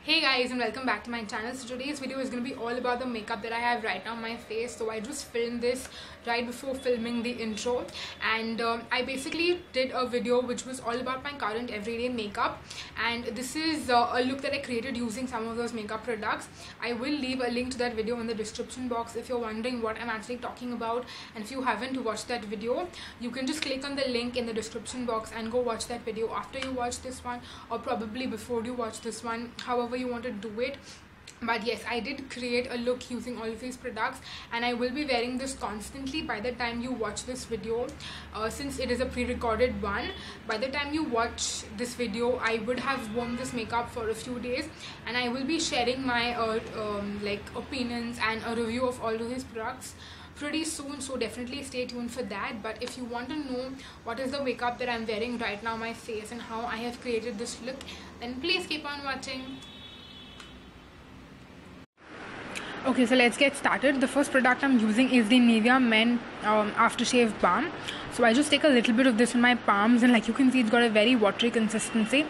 Hey guys, and welcome back to my channel. So today's video is going to be all about the makeup that I have right now on my face. So I just filmed this right before filming the intro, and I basically did a video which was all about my current everyday makeup, and this is a look that I created using some of those makeup products. I will leave a link to that video in the description box if you're wondering what I'm actually talking about, and if you haven't watched that video, you can just click on the link in the description box and go watch that video after you watch this one, or probably before you watch this one, however you want to do it. But yes, I did create a look using all of these products, and I will be wearing this constantly by the time you watch this video. Since it is a pre-recorded one, by the time you watch this video I would have worn this makeup for a few days, and I will be sharing my opinions and a review of all of these products pretty soon, so definitely stay tuned for that. But if you want to know what is the makeup that I'm wearing right now on my face and how I have created this look, then please keep on watching. Okay, so let's get started. The first product I'm using is the Nivea Men Aftershave Balm. So I just take a little bit of this in my palms, and like you can see, it's got a very watery consistency,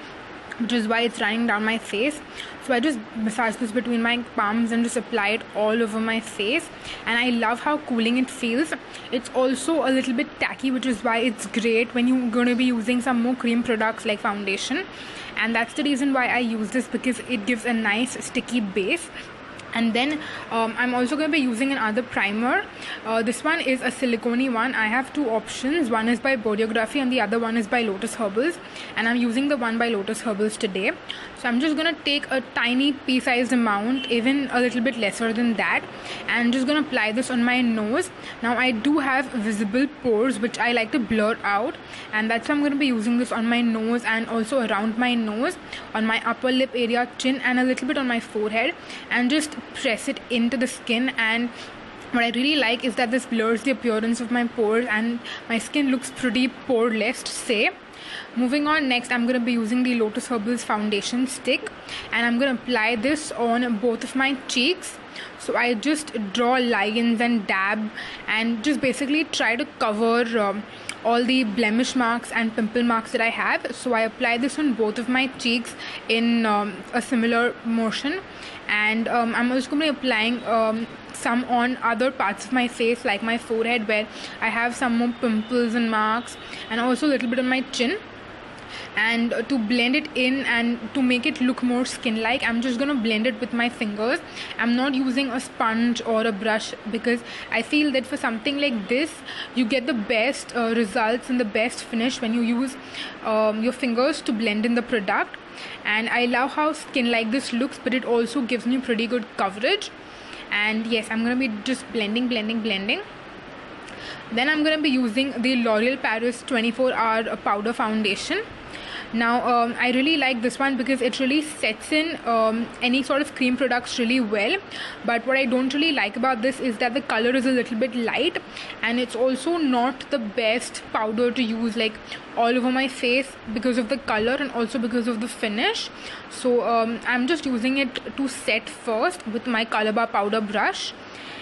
which is why it's running down my face. So I just massage this between my palms and just apply it all over my face, and I love how cooling it feels. It's also a little bit tacky, which is why it's great when you're going to be using some more cream products like foundation, and that's the reason why I use this, because it gives a nice sticky base. And then I'm also going to be using another primer. This one is a silicone one. I have two options. One is by Bodyography and the other one is by Lotus Herbals, and I'm using the one by Lotus Herbals today. So I'm just going to take a tiny pea-sized amount, even a little bit lesser than that, and just going to apply this on my nose. Now I do have visible pores which I like to blur out, and that's why I'm going to be using this on my nose and also around my nose, on my upper lip area, chin, and a little bit on my forehead, and just press it into the skin. And what I really like is that this blurs the appearance of my pores and my skin looks pretty poreless to say. Moving on, next I'm going to be using the Lotus Herbals foundation stick, and I'm going to apply this on both of my cheeks. So I just draw lines and dab and just basically try to cover all the blemish marks and pimple marks that I have. So I apply this on both of my cheeks in a similar motion, and I'm also going to be applying some on other parts of my face, like my forehead where I have some more pimples and marks, and also a little bit on my chin. And to blend it in and to make it look more skin-like, I'm just gonna blend it with my fingers. I'm not using a sponge or a brush, because I feel that for something like this you get the best results and the best finish when you use your fingers to blend in the product. And I love how skin-like this looks, but it also gives me pretty good coverage. And yes, I'm gonna be just blending. Then I'm gonna be using the L'Oreal Paris 24-hour powder foundation. Now I really like this one because it really sets in any sort of cream products really well. But what I don't really like about this is that the color is a little bit light, and it's also not the best powder to use like all over my face because of the color and also because of the finish. So I'm just using it to set first with my Color Bar powder brush,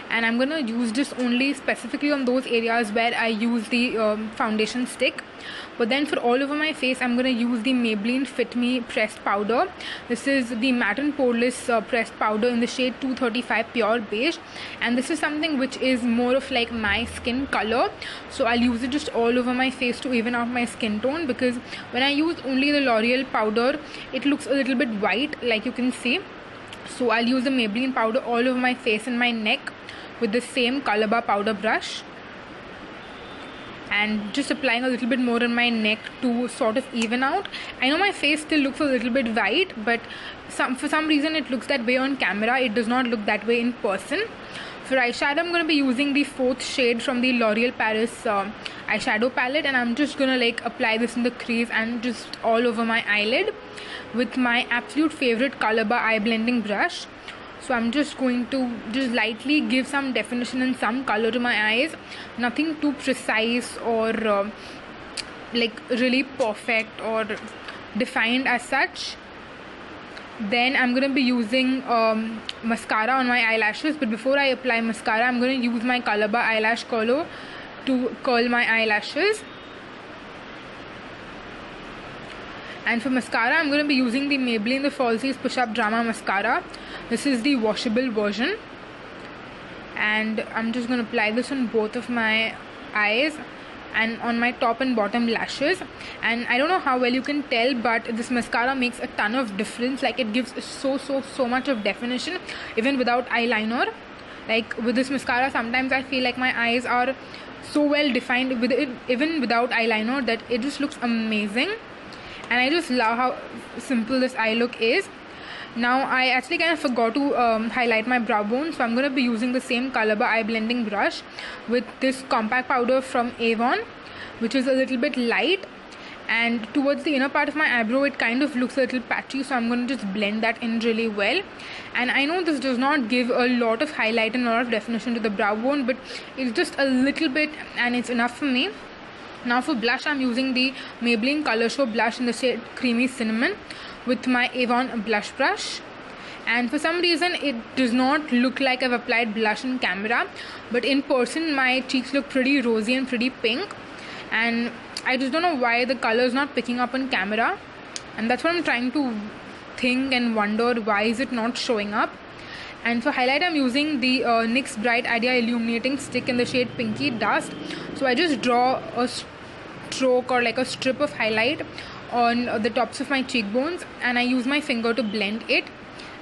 and I'm gonna use this only specifically on those areas where I use the foundation stick. But then for all over my face, I'm gonna use the Maybelline Fit Me pressed powder. This is the matte and poreless pressed powder in the shade 235 Pure Beige, and this is something which is more of like my skin color. So I'll use it just all over my face to even out my skin tone, because when I use only the L'Oreal powder, it looks a little bit white, like you can see. So I'll use the Maybelline powder all over my face and my neck with the same Color Bar powder brush, and just applying a little bit more on my neck to sort of even out. I know my face still looks a little bit white, but for some reason it looks that way on camera. It does not look that way in person. For eyeshadow, I'm going to be using the 4th shade from the L'Oreal Paris eyeshadow palette, and I'm just going to like apply this in the crease and just all over my eyelid with my absolute favorite Color Bar eye blending brush. So I'm just going to just lightly give some definition and some color to my eyes. Nothing too precise or like really perfect or defined as such. Then I'm going to be using mascara on my eyelashes. But before I apply mascara, I'm going to use my Color Bar eyelash curler to curl my eyelashes. And for mascara, I'm going to be using the Maybelline the Falsies Push Up Drama Mascara. This is the washable version. And I'm just going to apply this on both of my eyes and on my top and bottom lashes. And I don't know how well you can tell, but this mascara makes a ton of difference. Like, it gives so much of definition even without eyeliner. Like, with this mascara, sometimes I feel like my eyes are so well defined with it even without eyeliner that it just looks amazing. And I just love how simple this eye look is. Now, I actually kind of forgot to highlight my brow bone, so I'm going to be using the same color by eye blending brush with this compact powder from Avon, which is a little bit light. And towards the inner part of my eyebrow, it kind of looks a little patchy, so I'm going to just blend that in really well. And I know this does not give a lot of highlight and a lot of definition to the brow bone, but it's just a little bit and it's enough for me. Now for blush, I'm using the Maybelline Colorshow blush in the shade Creamy Cinnamon with my Avon blush brush. And for some reason, it does not look like I've applied blush in camera, but in person, my cheeks look pretty rosy and pretty pink. And I just don't know why the color is not picking up on camera. And that's what I'm trying to think and wonder, why is it not showing up. And for highlight, I'm using the NYX Bright Idea Illuminating Stick in the shade Pinkie Dust. So I just draw a stroke or like a strip of highlight on the tops of my cheekbones, and I use my finger to blend it.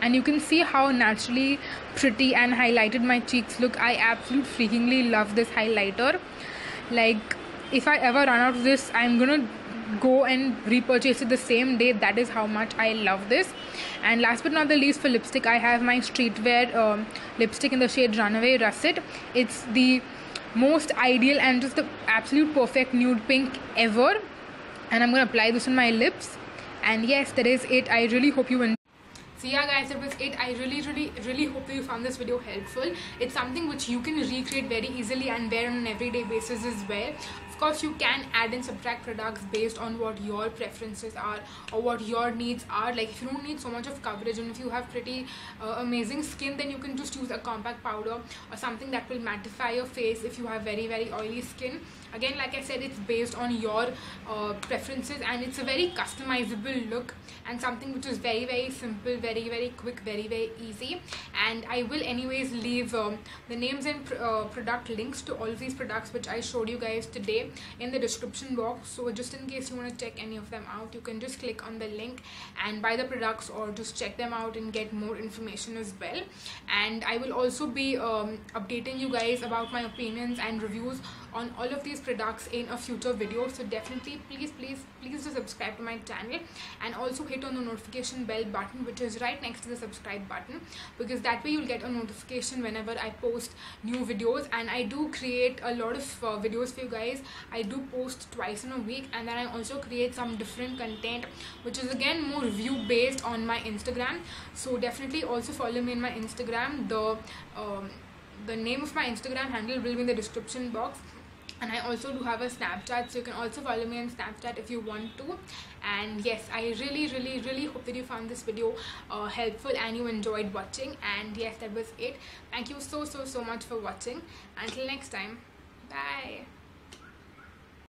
And you can see how naturally pretty and highlighted my cheeks look. I absolutely freakingly love this highlighter. Like, if I ever run out of this, I'm gonna go and repurchase it the same day. That is how much I love this. And last but not the least, for lipstick, I have my Streetwear lipstick in the shade Runaway Russet. It's the most ideal and just the absolute perfect nude pink ever. And I'm going to apply this on my lips. And yes, that is it. I really hope you enjoy. So yeah guys, that was it. I really hope that you found this video helpful. It's something which you can recreate very easily and wear on an everyday basis as well. Of course, you can add and subtract products based on what your preferences are or what your needs are. Like, if you don't need so much of coverage and if you have pretty amazing skin, then you can just use a compact powder or something that will mattify your face if you have very oily skin. Again, like I said, it's based on your preferences, and it's a very customizable look and something which is very simple, very quick, very easy. And I will anyways leave the names and product links to all of these products which I showed you guys today in the description box. So just in case you want to check any of them out, you can just click on the link and buy the products or just check them out and get more information as well. And I will also be updating you guys about my opinions and reviews on all of these products in a future video. So definitely please do subscribe to my channel, and also hit on the notification bell button which is right next to the subscribe button, because that way you'll get a notification whenever I post new videos. And I do create a lot of videos for you guys. I do post twice in a week, and then I also create some different content which is again more review based on my Instagram. So definitely also follow me in my Instagram. The name of my Instagram handle will be in the description box. And I also do have a Snapchat, so you can also follow me on Snapchat if you want to. And yes, I really hope that you found this video helpful and you enjoyed watching. And yes, that was it. Thank you so much for watching. Until next time, bye.